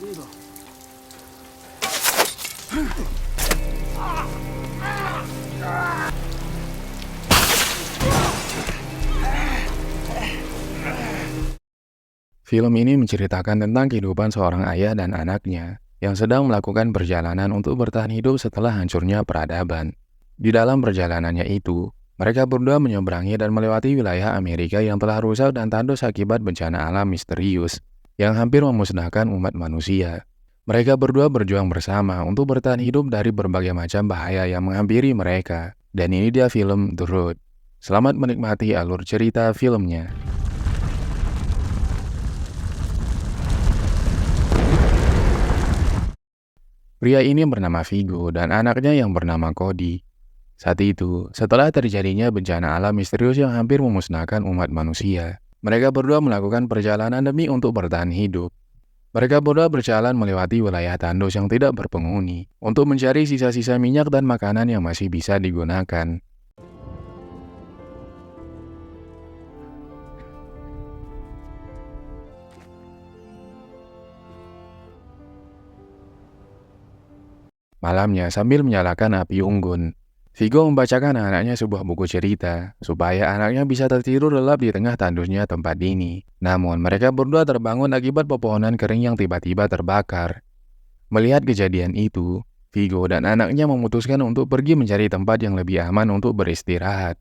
Film ini menceritakan tentang kehidupan seorang ayah dan anaknya yang sedang melakukan perjalanan untuk bertahan hidup setelah hancurnya peradaban. Di dalam perjalanannya itu, mereka berdua menyeberangi dan melewati wilayah Amerika yang telah rusak dan tandus akibat bencana alam misterius yang hampir memusnahkan umat manusia. Mereka berdua berjuang bersama untuk bertahan hidup dari berbagai macam bahaya yang menghampiri mereka. Dan ini dia film The Road. Selamat menikmati alur cerita filmnya. Pria ini bernama Vigo dan anaknya yang bernama Cody. Saat itu, setelah terjadinya bencana alam misterius yang hampir memusnahkan umat manusia, mereka berdua melakukan perjalanan demi untuk bertahan hidup. Mereka berdua berjalan melewati wilayah tandus yang tidak berpenghuni untuk mencari sisa-sisa minyak dan makanan yang masih bisa digunakan. Malamnya, sambil menyalakan api unggun, Vigo membacakan anaknya sebuah buku cerita, supaya anaknya bisa tertidur lelap di tengah tandusnya tempat ini. Namun, mereka berdua terbangun akibat pepohonan kering yang tiba-tiba terbakar. Melihat kejadian itu, Vigo dan anaknya memutuskan untuk pergi mencari tempat yang lebih aman untuk beristirahat.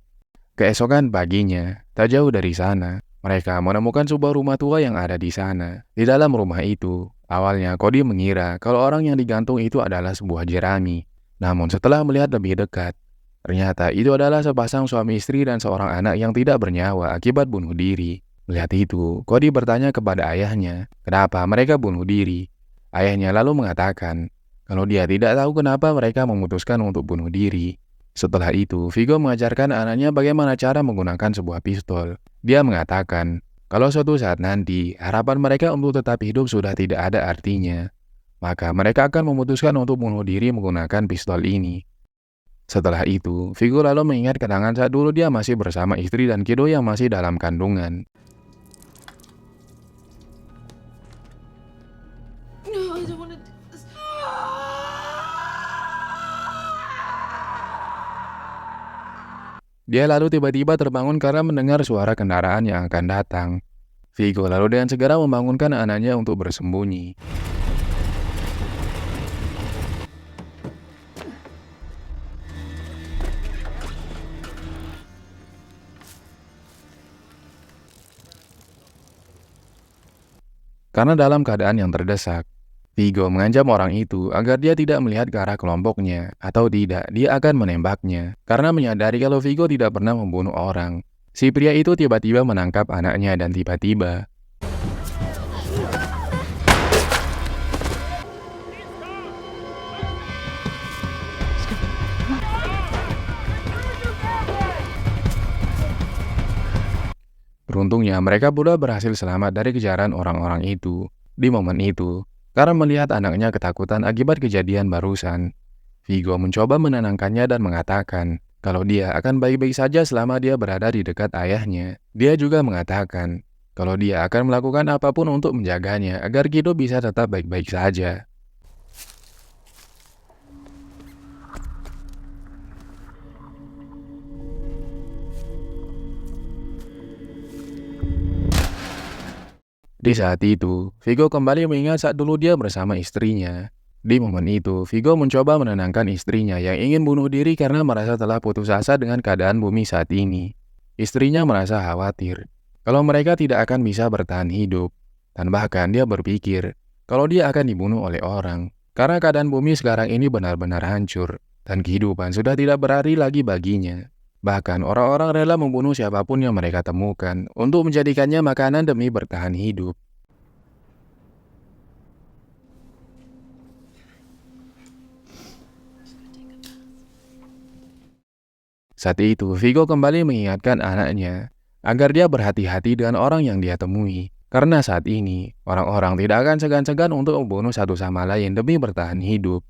Keesokan paginya, tak jauh dari sana, mereka menemukan sebuah rumah tua yang ada di sana. Di dalam rumah itu, awalnya Cody mengira kalau orang yang digantung itu adalah sebuah jerami. Namun setelah melihat lebih dekat, ternyata itu adalah sepasang suami istri dan seorang anak yang tidak bernyawa akibat bunuh diri. Melihat itu, Cody bertanya kepada ayahnya, kenapa mereka bunuh diri. Ayahnya lalu mengatakan, kalau dia tidak tahu kenapa mereka memutuskan untuk bunuh diri. Setelah itu, Vigo mengajarkan anaknya bagaimana cara menggunakan sebuah pistol. Dia mengatakan, kalau suatu saat nanti, harapan mereka untuk tetap hidup sudah tidak ada artinya, maka mereka akan memutuskan untuk bunuh diri menggunakan pistol ini. Setelah itu, Vigo lalu mengingat kenangan saat dulu dia masih bersama istri dan kiddo yang masih dalam kandungan. No, I don't want to do this. Dia lalu tiba-tiba terbangun karena mendengar suara kendaraan yang akan datang. Vigo lalu dengan segera membangunkan anaknya untuk bersembunyi. Karena dalam keadaan yang terdesak, Vigo mengancam orang itu agar dia tidak melihat ke arah kelompoknya, atau tidak, dia akan menembaknya. Karena menyadari kalau Vigo tidak pernah membunuh orang, si pria itu tiba-tiba menangkap anaknya dan tiba-tiba beruntungnya mereka berdua berhasil selamat dari kejaran orang-orang itu. Di momen itu, karena melihat anaknya ketakutan akibat kejadian barusan, Vigo mencoba menenangkannya dan mengatakan kalau dia akan baik-baik saja selama dia berada di dekat ayahnya. Dia juga mengatakan kalau dia akan melakukan apapun untuk menjaganya agar Kido bisa tetap baik-baik saja. Di saat itu, Vigo kembali mengingat saat dulu dia bersama istrinya. Di momen itu, Vigo mencoba menenangkan istrinya yang ingin bunuh diri karena merasa telah putus asa dengan keadaan bumi saat ini. Istrinya merasa khawatir kalau mereka tidak akan bisa bertahan hidup, dan bahkan dia berpikir kalau dia akan dibunuh oleh orang karena keadaan bumi sekarang ini benar-benar hancur dan kehidupan sudah tidak berarti lagi baginya. Bahkan orang-orang rela membunuh siapapun yang mereka temukan untuk menjadikannya makanan demi bertahan hidup. Saat itu, Vigo kembali mengingatkan anaknya agar dia berhati-hati dengan orang yang dia temui. Karena saat ini, orang-orang tidak akan segan-segan untuk membunuh satu sama lain demi bertahan hidup.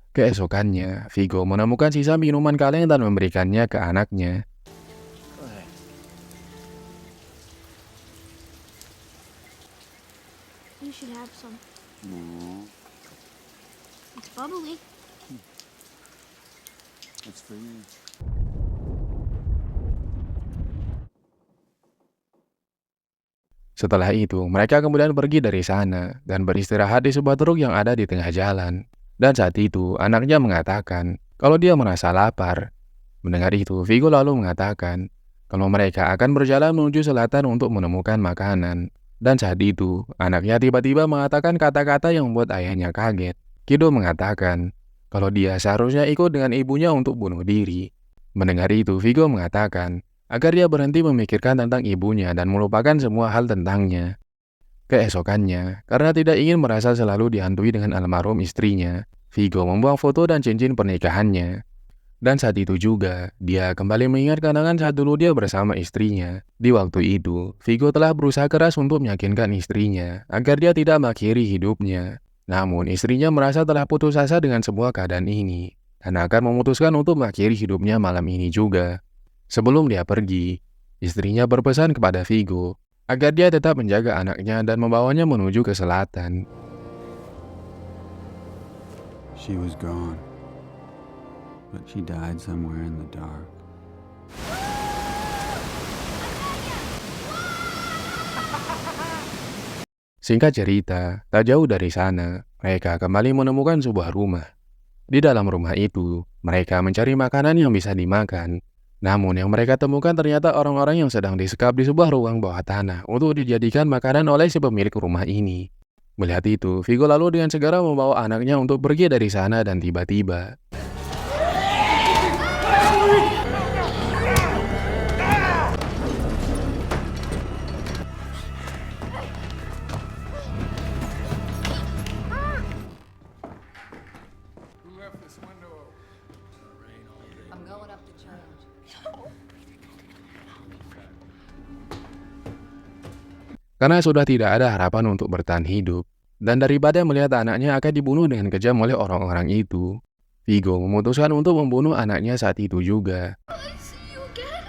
Keesokannya, Vigo menemukan sisa minuman kaleng dan memberikannya ke anaknya. Go ahead. You should have some. No, It's bubbly. it's for you. Setelah itu, mereka kemudian pergi dari sana dan beristirahat di sebuah truk yang ada di tengah jalan. Dan saat itu, anaknya mengatakan kalau dia merasa lapar. Mendengar itu, Vigo lalu mengatakan kalau mereka akan berjalan menuju selatan untuk menemukan makanan. Dan saat itu, anaknya tiba-tiba mengatakan kata-kata yang membuat ayahnya kaget. Kido mengatakan kalau dia seharusnya ikut dengan ibunya untuk bunuh diri. Mendengar itu, Vigo mengatakan agar dia berhenti memikirkan tentang ibunya dan melupakan semua hal tentangnya. Keesokannya, karena tidak ingin merasa selalu dihantui dengan almarhum istrinya, Vigo membuang foto dan cincin pernikahannya. Dan saat itu juga, dia kembali mengingat kenangan saat dulu dia bersama istrinya. Di waktu itu, Vigo telah berusaha keras untuk meyakinkan istrinya agar dia tidak mengakhiri hidupnya. Namun, istrinya merasa telah putus asa dengan semua keadaan ini dan akan memutuskan untuk mengakhiri hidupnya malam ini juga. Sebelum dia pergi, istrinya berpesan kepada Vigo agar dia tetap menjaga anaknya dan membawanya menuju ke selatan. She was gone, but she died somewhere in the dark. Singkat cerita, tak jauh dari sana, mereka kembali menemukan sebuah rumah. Di dalam rumah itu, mereka mencari makanan yang bisa dimakan. Namun yang mereka temukan ternyata orang-orang yang sedang disekap di sebuah ruang bawah tanah untuk dijadikan makanan oleh si pemilik rumah ini. Melihat itu, Vigo lalu dengan segera membawa anaknya untuk pergi dari sana dan tiba-tiba I'm going up to change. karena sudah tidak ada harapan untuk bertahan hidup, dan daripada melihat anaknya akan dibunuh dengan kejam oleh orang-orang itu, Vigo memutuskan untuk membunuh anaknya saat itu juga. I see you again.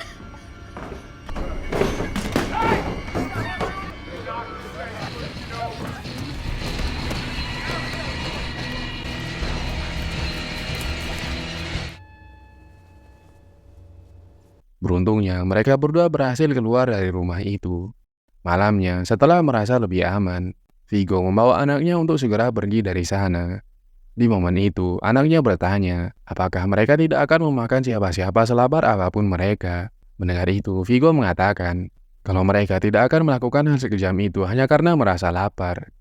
Beruntungnya, mereka berdua berhasil keluar dari rumah itu. Malamnya, setelah merasa lebih aman, Vigo membawa anaknya untuk segera pergi dari sana. Di momen itu, anaknya bertanya apakah mereka tidak akan memakan siapa-siapa selapar apapun mereka. Mendengar itu, Vigo mengatakan kalau mereka tidak akan melakukan hal sekejam itu hanya karena merasa lapar.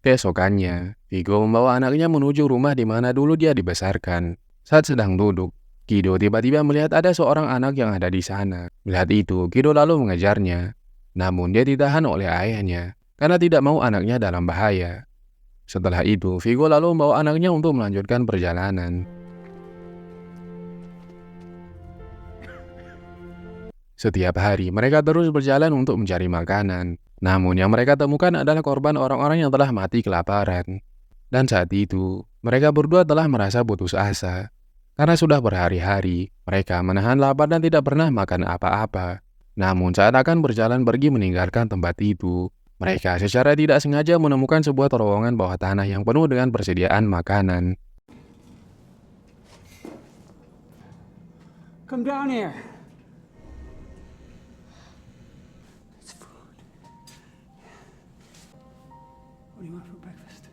Keesokannya, Vigo membawa anaknya menuju rumah di mana dulu dia dibesarkan. Saat sedang duduk, Kido tiba-tiba melihat ada seorang anak yang ada di sana. Melihat itu, Kido lalu mengejarnya. Namun dia ditahan oleh ayahnya karena tidak mau anaknya dalam bahaya. Setelah itu, Vigo lalu membawa anaknya untuk melanjutkan perjalanan. Setiap hari, mereka terus berjalan untuk mencari makanan. Namun yang mereka temukan adalah korban orang-orang yang telah mati kelaparan. Dan saat itu, mereka berdua telah merasa putus asa. Karena sudah berhari-hari, mereka menahan lapar dan tidak pernah makan apa-apa. Namun saat akan berjalan pergi meninggalkan tempat itu, mereka secara tidak sengaja menemukan sebuah terowongan bawah tanah yang penuh dengan persediaan makanan. Come down here. It's food. What do you want for breakfast?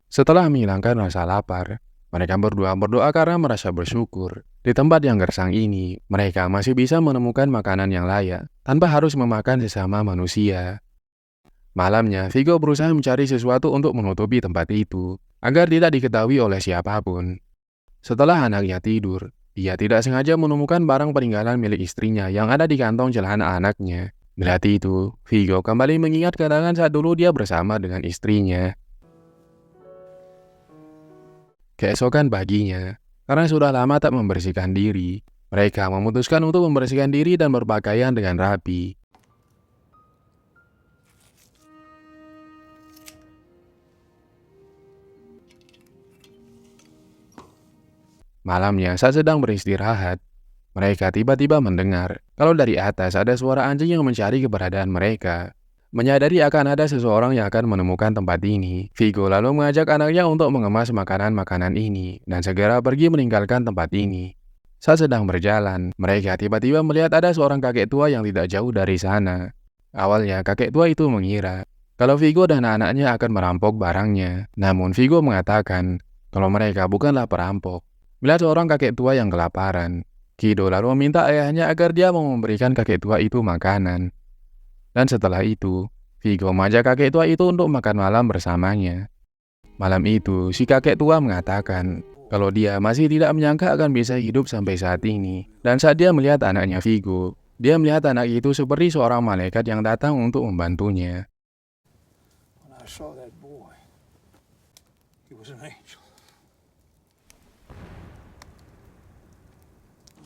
Setelah menghilangkan rasa lapar, mereka berdua berdoa karena merasa bersyukur. Di tempat yang gersang ini, mereka masih bisa menemukan makanan yang layak tanpa harus memakan sesama manusia. Malamnya, Vigo berusaha mencari sesuatu untuk menutupi tempat itu agar tidak diketahui oleh siapapun. Setelah anaknya tidur, dia tidak sengaja menemukan barang peninggalan milik istrinya yang ada di kantong celana anaknya. Melihat itu, Vigo kembali mengingat kenangan saat dulu dia bersama dengan istrinya. Keesokan paginya, karena sudah lama tak membersihkan diri, mereka memutuskan untuk membersihkan diri dan berpakaian dengan rapi. Malamnya, saat sedang beristirahat, mereka tiba-tiba mendengar kalau dari atas ada suara anjing yang mencari keberadaan mereka. Menyadari akan ada seseorang yang akan menemukan tempat ini, Vigo lalu mengajak anaknya untuk mengemas makanan-makanan ini dan segera pergi meninggalkan tempat ini. Saat sedang berjalan, mereka tiba-tiba melihat ada seorang kakek tua yang tidak jauh dari sana. Awalnya kakek tua itu mengira kalau Vigo dan anaknya akan merampok barangnya. Namun Vigo mengatakan kalau mereka bukanlah perampok. Melihat seorang kakek tua yang kelaparan, Kido lalu meminta ayahnya agar dia mau memberikan kakek tua itu makanan. Dan setelah itu, Vigo mengajak kakek tua itu untuk makan malam bersamanya. Malam itu, si kakek tua mengatakan kalau dia masih tidak menyangka akan bisa hidup sampai saat ini. Dan saat dia melihat anaknya Vigo, dia melihat anak itu seperti seorang malaikat yang datang untuk membantunya. When I saw that boy, he was an angel.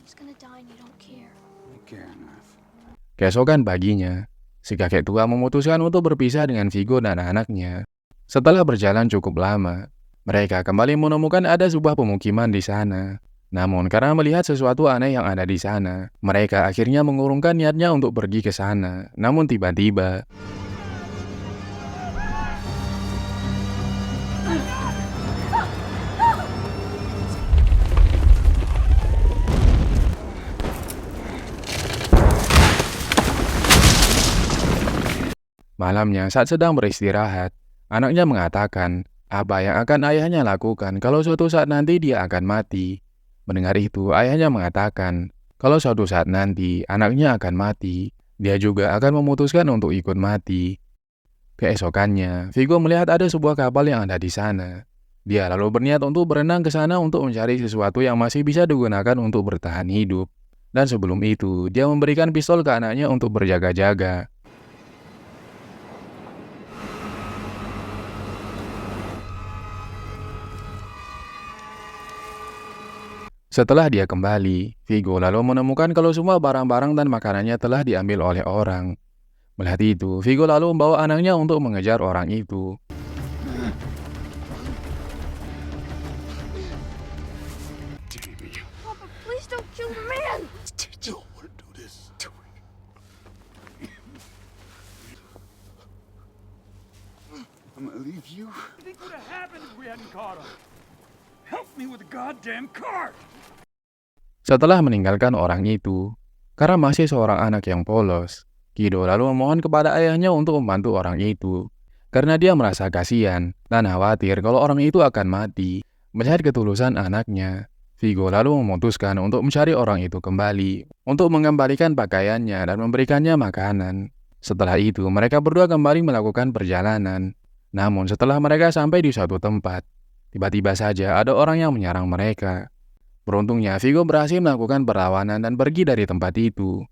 He's gonna die and you don't care. I care enough. Keesokan paginya, si kakek tua memutuskan untuk berpisah dengan Vigo dan anaknya. Setelah berjalan cukup lama, mereka kembali menemukan ada sebuah pemukiman di sana. Namun karena melihat sesuatu aneh yang ada di sana, mereka akhirnya mengurungkan niatnya untuk pergi ke sana. Namun tiba-tiba, malamnya saat sedang beristirahat, anaknya mengatakan apa yang akan ayahnya lakukan kalau suatu saat nanti dia akan mati. Mendengar itu, ayahnya mengatakan kalau suatu saat nanti anaknya akan mati, dia juga akan memutuskan untuk ikut mati. Keesokannya, Vigo melihat ada sebuah kapal yang ada di sana. Dia lalu berniat untuk berenang ke sana untuk mencari sesuatu yang masih bisa digunakan untuk bertahan hidup. Dan sebelum itu, dia memberikan pistol ke anaknya untuk berjaga-jaga. Setelah dia kembali, Vigo lalu menemukan kalau semua barang-barang dan makanannya telah diambil oleh orang. Melihat itu, Vigo lalu membawa anaknya untuk mengejar orang itu. Papa, please don't kill the man! You don't want to do this to me. I'm gonna leave you. What do you think would have happened if we hadn't caught him? Help me with the goddamn cart! Setelah meninggalkan orang itu, karena masih seorang anak yang polos, Kido lalu memohon kepada ayahnya untuk membantu orang itu. Karena dia merasa kasihan dan khawatir kalau orang itu akan mati. Melihat ketulusan anaknya, Vigo lalu memutuskan untuk mencari orang itu kembali, untuk mengembalikan pakaiannya dan memberikannya makanan. Setelah itu, mereka berdua kembali melakukan perjalanan. Namun setelah mereka sampai di suatu tempat, tiba-tiba saja ada orang yang menyerang mereka. Beruntungnya, Vigo berhasil melakukan perlawanan dan pergi dari tempat itu.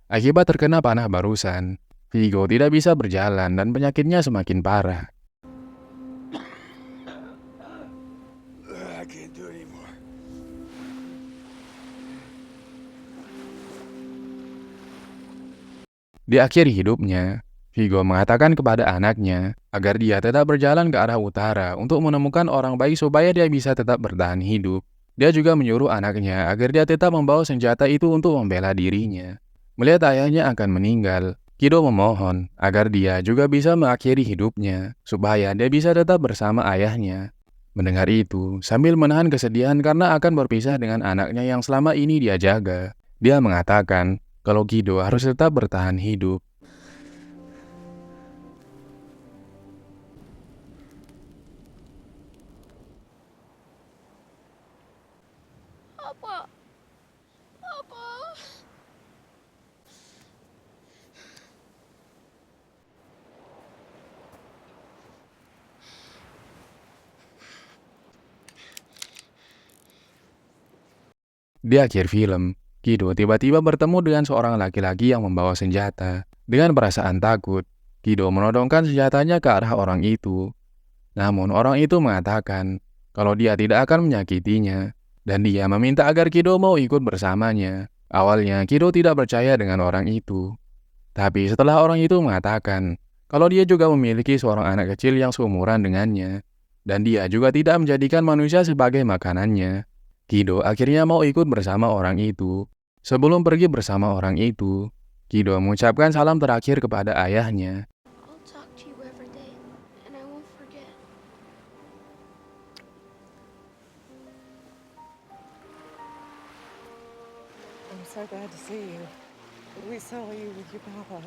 Akibat terkena panah barusan, Vigo tidak bisa berjalan dan penyakitnya semakin parah. I can't do it anymore. Di akhir hidupnya, Vigo mengatakan kepada anaknya agar dia tetap berjalan ke arah utara untuk menemukan orang baik supaya dia bisa tetap bertahan hidup. Dia juga menyuruh anaknya agar dia tetap membawa senjata itu untuk membela dirinya. Melihat ayahnya akan meninggal, Kido memohon agar dia juga bisa mengakhiri hidupnya supaya dia bisa tetap bersama ayahnya. Mendengar itu, sambil menahan kesedihan karena akan berpisah dengan anaknya yang selama ini dia jaga, dia mengatakan kalau Kido harus tetap bertahan hidup. Papa! Papa! Di akhir film, Kido tiba-tiba bertemu dengan seorang laki-laki yang membawa senjata. Dengan perasaan takut, Kido menodongkan senjatanya ke arah orang itu. Namun orang itu mengatakan kalau dia tidak akan menyakitinya, dan dia meminta agar Kido mau ikut bersamanya. Awalnya Kido tidak percaya dengan orang itu. Tapi setelah orang itu mengatakan kalau dia juga memiliki seorang anak kecil yang seumuran dengannya, dan dia juga tidak menjadikan manusia sebagai makanannya, Kido akhirnya mau ikut bersama orang itu. Sebelum pergi bersama orang itu, Kido mengucapkan salam terakhir kepada ayahnya. I'll talk to you every day, and I won't forget. I'm so glad to see you. We saw you with your papa.